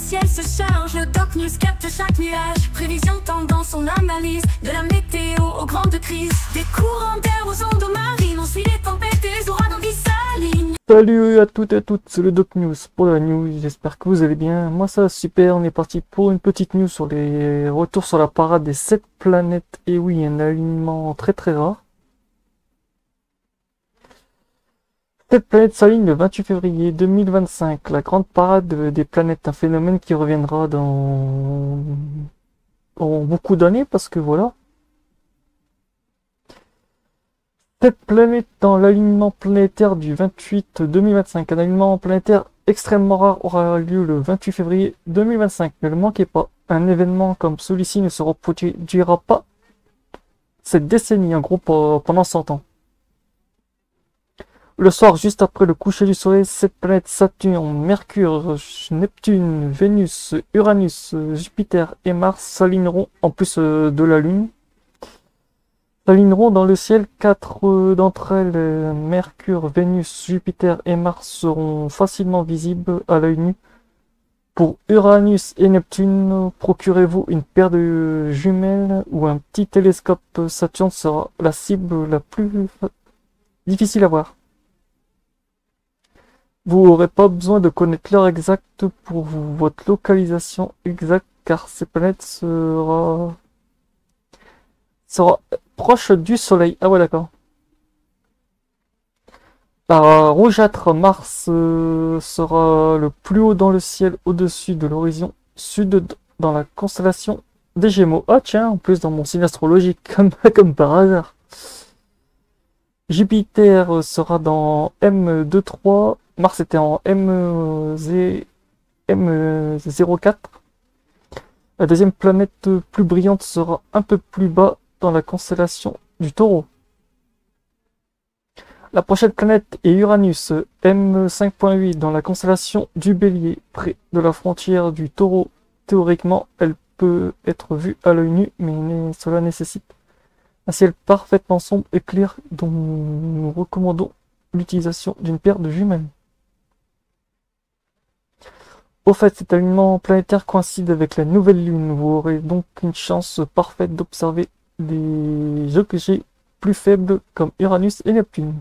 ciel se charge, le Doc News capte chaque nuage. Prévision, tendance, on analyse. De la météo aux grandes crises. Des courants d'air aux ondes marines. On suit les tempêtes et les ouragans qui s'alignent. Salut à toutes et à toutes, c'est le Doc News pour la news, j'espère que vous allez bien. Moi ça va super, on est parti pour une petite news sur les retours sur la parade des 7 planètes. Et oui, un alignement très très rare. Cette planète s'aligne le 28 février 2025, la grande parade des planètes, un phénomène qui reviendra dans beaucoup d'années parce que voilà. Cette planète dans l'alignement planétaire du 28-2025, un alignement planétaire extrêmement rare aura lieu le 28 février 2025. Ne le manquez pas, un événement comme celui-ci ne se reproduira pas cette décennie, en gros pendant 100 ans. Le soir, juste après le coucher du soleil, cette planète Saturne, Mercure, Neptune, Vénus, Uranus, Jupiter et Mars s'aligneront en plus de la Lune. S'aligneront dans le ciel. 4 d'entre elles, Mercure, Vénus, Jupiter et Mars, seront facilement visibles à l'œil nu. Pour Uranus et Neptune, procurez-vous une paire de jumelles ou un petit télescope. Saturne sera la cible la plus difficile à voir. Vous n'aurez pas besoin de connaître l'heure exacte pour votre localisation exacte, car ces planètes sera proche du Soleil. Ah ouais, d'accord. La rougeâtre Mars sera le plus haut dans le ciel au-dessus de l'horizon sud dans la constellation des Gémeaux. Ah tiens, en plus dans mon signe astrologique, comme par hasard. Jupiter sera dans M23, Mars était en M04. La deuxième planète plus brillante sera un peu plus bas dans la constellation du Taureau. La prochaine planète est Uranus, M5.8 dans la constellation du Bélier, près de la frontière du Taureau. Théoriquement, elle peut être vue à l'œil nu, mais cela nécessite un ciel parfaitement sombre et clair dont nous recommandons l'utilisation d'une paire de jumelles. Au fait, cet alignement planétaire coïncide avec la nouvelle lune. Vous aurez donc une chance parfaite d'observer des objets plus faibles comme Uranus et Neptune.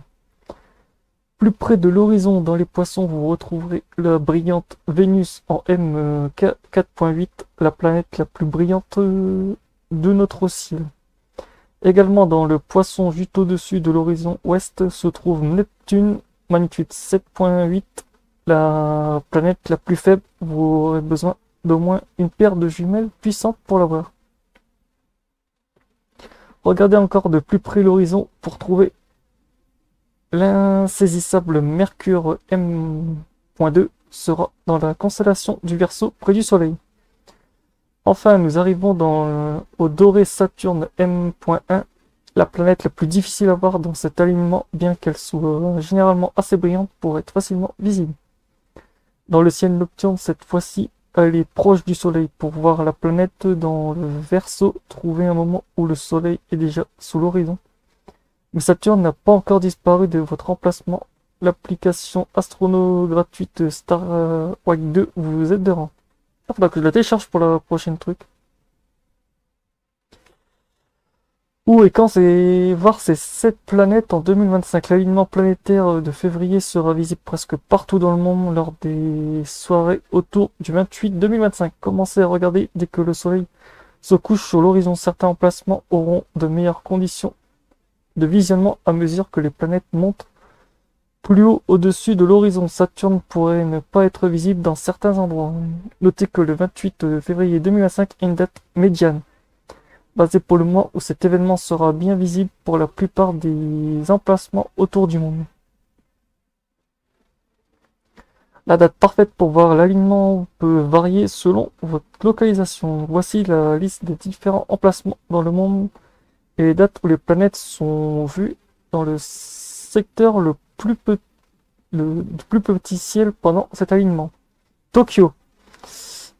Plus près de l'horizon, dans les Poissons, vous retrouverez la brillante Vénus en M4.8, la planète la plus brillante de notre ciel. Également dans le Poisson, juste au-dessus de l'horizon ouest, se trouve Neptune, magnitude 7.8, la planète la plus faible. Vous aurez besoin d'au moins une paire de jumelles puissantes pour la voir. Regardez encore de plus près l'horizon pour trouver l'insaisissable Mercure M.2 sera dans la constellation du Verseau près du Soleil. Enfin, nous arrivons au doré Saturne M.1, la planète la plus difficile à voir dans cet alignement, bien qu'elle soit généralement assez brillante pour être facilement visible. Dans le ciel nocturne, cette fois-ci, elle est proche du Soleil. Pour voir la planète dans le Verseau, trouvez un moment où le Soleil est déjà sous l'horizon. Mais Saturne n'a pas encore disparu de votre emplacement. L'application astrono gratuite Starwalk 2 vous aidera. Il faudra que je la télécharge pour la prochaine truc. Où et quand c'est voir ces 7 planètes en 2025. L'alignement planétaire de février sera visible presque partout dans le monde lors des soirées autour du 28 2025. Commencez à regarder dès que le soleil se couche sur l'horizon. Certains emplacements auront de meilleures conditions de visionnement à mesure que les planètes montent plus haut au-dessus de l'horizon. Saturne pourrait ne pas être visible dans certains endroits. Notez que le 28 février 2025 est une date médiane, basée pour le mois où cet événement sera bien visible pour la plupart des emplacements autour du monde. La date parfaite pour voir l'alignement peut varier selon votre localisation. Voici la liste des différents emplacements dans le monde et les dates où les planètes sont vues dans le secteur le plus petit ciel pendant cet alignement. Tokyo,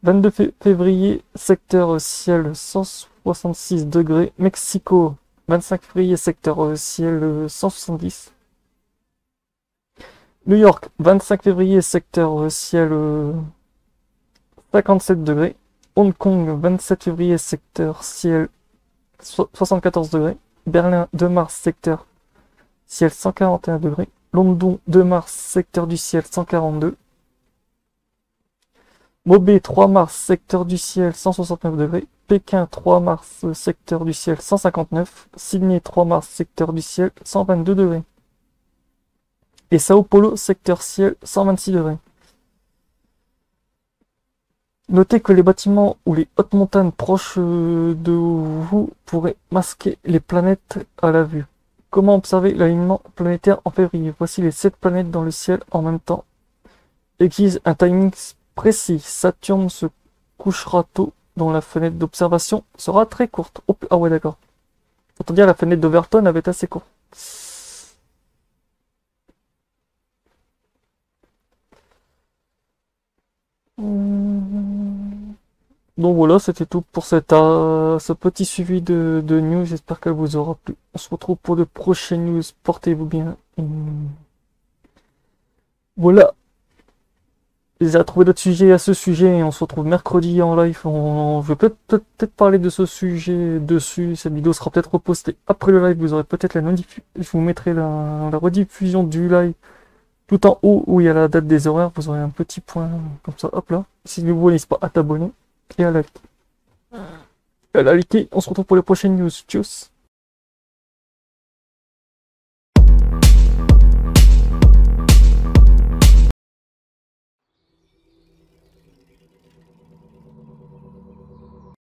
22 février, secteur ciel 166 degrés. Mexico, 25 février, secteur ciel 170. New York, 25 février, secteur ciel 57 degrés. Hong Kong, 27 février, secteur ciel 74 degrés. Berlin, 2 mars, secteur ciel 141 degrés. London, 2 mars, secteur du ciel 142. Mobé, 3 mars, secteur du ciel 169 degrés. Pékin, 3 mars, secteur du ciel 159. Sydney, 3 mars, secteur du ciel 122 degrés. Et Sao Paulo, secteur ciel 126 degrés. Notez que les bâtiments ou les hautes montagnes proches de vous pourraient masquer les planètes à la vue. Comment observer l'alignement planétaire en février? Voici les 7 planètes dans le ciel en même temps. Exige un timing précis. Saturne se couchera tôt, dont la fenêtre d'observation sera très courte. Oh, ah ouais, d'accord. Autant dire la fenêtre d'Overton avait été assez courte. Donc voilà, c'était tout pour ce petit suivi de news. J'espère qu'elle vous aura plu. On se retrouve pour de prochaines news. Portez-vous bien. Voilà. J'ai trouvé d'autres sujets à ce sujet. On se retrouve mercredi en live. Je vais peut-être parler de ce sujet dessus. Cette vidéo sera peut-être repostée après le live. Vous aurez peut-être la notification. Je vous mettrai la rediffusion du live tout en haut où il y a la date des horaires. Vous aurez un petit point comme ça. Hop là. Si vous n'hésitez pas à t'abonner et à liker. On se retrouve pour les prochaines news. Tchuss.